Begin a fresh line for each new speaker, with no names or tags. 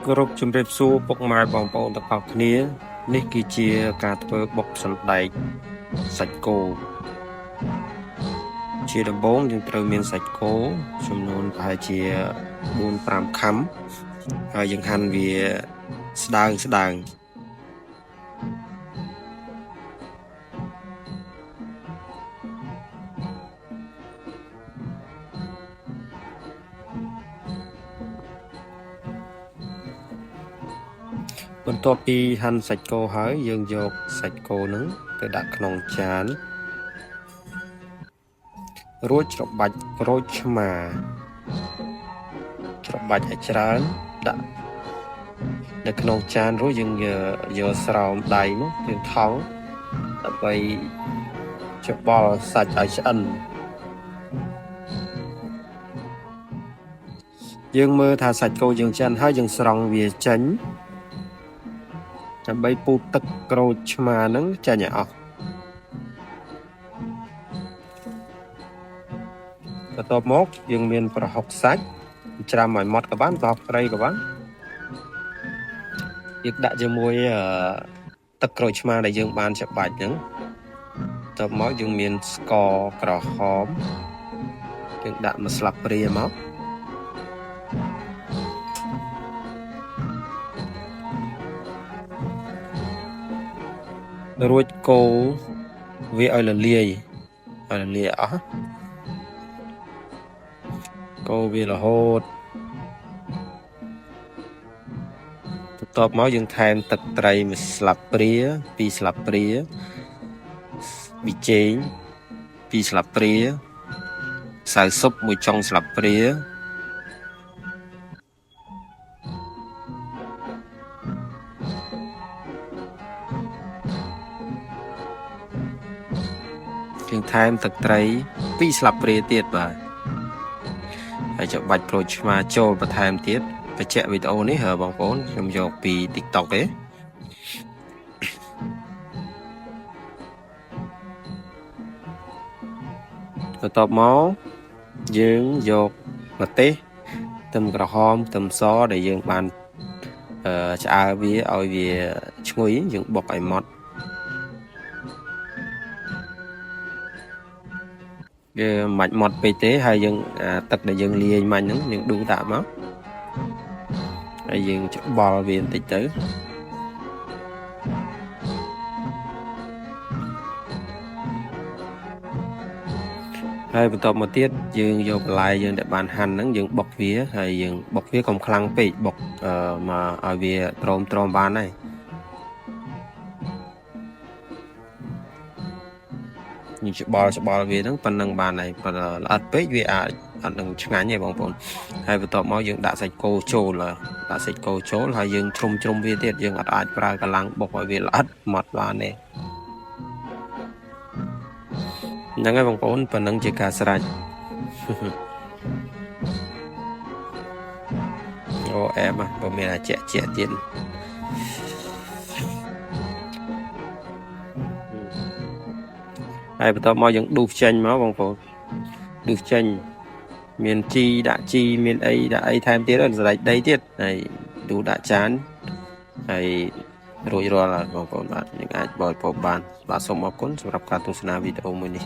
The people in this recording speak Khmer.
គោរពជំរាបសួរពុកម៉ែបងប្អូនទាំងអស់គ្នានេះគឺជាការធ្វើបុកសណ្ដែកសាច់គោជាដំបូងយើងត្រូវមានសាច់គោចំនួនប្រហែលជា 4-5 ខាំហើយយើងហាន់វាស្ដើងបន្ទាប់ពីហាន់សាច់គោហើយយើងយកសាច់គោនឹងទៅដាក់ក្នុងចានរួចច្របាច់ក្រូចឆ្មាច្របាច់ឲ្យច្រើនដាក់នៅក្នុងចានរួចយើងយកស្រោមដៃមកយើងថង់ដើម្បីច្បល់សាច់ឲ្យឆ្អិនយើងមើលថាសាច់គោយើងឆ្អិនហើយយើងស្រង់វាចេញដើម្បីពូតទឹកក្រូចឆ្មាហ្នឹងចេញឲ្យអស់បន្ទាប់មកយើងមានប្រហុកសាច់ច្រាំឲ្យម៉ត់ក៏បានប្រហុកត្រីក៏បានយើងដាក់ជាមួយទឹកក្រូចឆ្មាដែលយើងបានច្របាច់ហ្នឹងបន្ទាប់មកយើងមានស្ករក្រហមយើងដាក់មួយស្លាបព្រាមករួចកូរវាឲ្យរលាយអស់កូរវារហូតបន្ទាប់មកយើងថែមទឹកត្រីមួយស្លាបព្រា2ស្លាបព្រាប៊ីចេង2ស្លាបព្រាម្សៅស៊ុប1ចុងស្លាបព្រាយើងថែមទឹកត្រី2ស្លាបព្រាទៀតបាទហើយច្របាច់ក្រូចឆ្មាចូលបន្ថែមទៀតបញ្ជាក់វីដេអូនេះបងប្អូនខ្ញុំយកពី TikTok ទេបន្ទាប់មកយើងយកម្ទេសខ្ទឹមក្រហមខ្ទឹមសដែលយើងបានឆ្អើរវាឲ្យវាឈ្ងុយយើងបុកឲ្យម៉ត់វាមិនម៉ត់ពេកទេហើយយើងទឹកដែលយើងលាយមាញ់ហ្នឹងយើងដួសដាក់មកហើយយើងច្បល់វាបន្តិចទៅហើយបន្ទាប់មកទៀតយើងយកបន្លែយើងដែលបានហាន់ហ្នឹងយើងបុកវាហើយយើងបុកវាកុំខ្លាំងពេកបុកមកឲ្យវាទ្រាំបានហើយយើងច្បល់វាហ្នឹងប៉ុណ្ណឹងបានហើយប៉ុន្តែល្អិតពេកវាអាចអត់នឹងឆ្ងាញ់ទេបងប្អូនហើយបន្ទាប់មកយើងដាក់សាច់គោចូលហើយយើងជ្រុំវាទៀតយើងអត់អាចប្រើកម្លាំងបុកឲ្យវាល្អិតម៉ត់បានទេហ្នឹងហើយបងប្អូនប៉ុណ្ណឹងជាការស្រេចអូអែមបើមានអាជាក់ទៀតហើយបន្ទាប់មកយើងដួសចេញមកបងប្អូនដួសចេញមានជីដាក់ជីមានអីដាក់អីថែមទៀតសណ្ដែកដីទៀតហើយដួសដាក់ចានហើយរួចរាល់ហើយបងប្អូនបាទយើងអាចបរិភោគបានបាទសូមអរគុណសម្រាប់ការទស្សនាវីដេអូមួយនេះ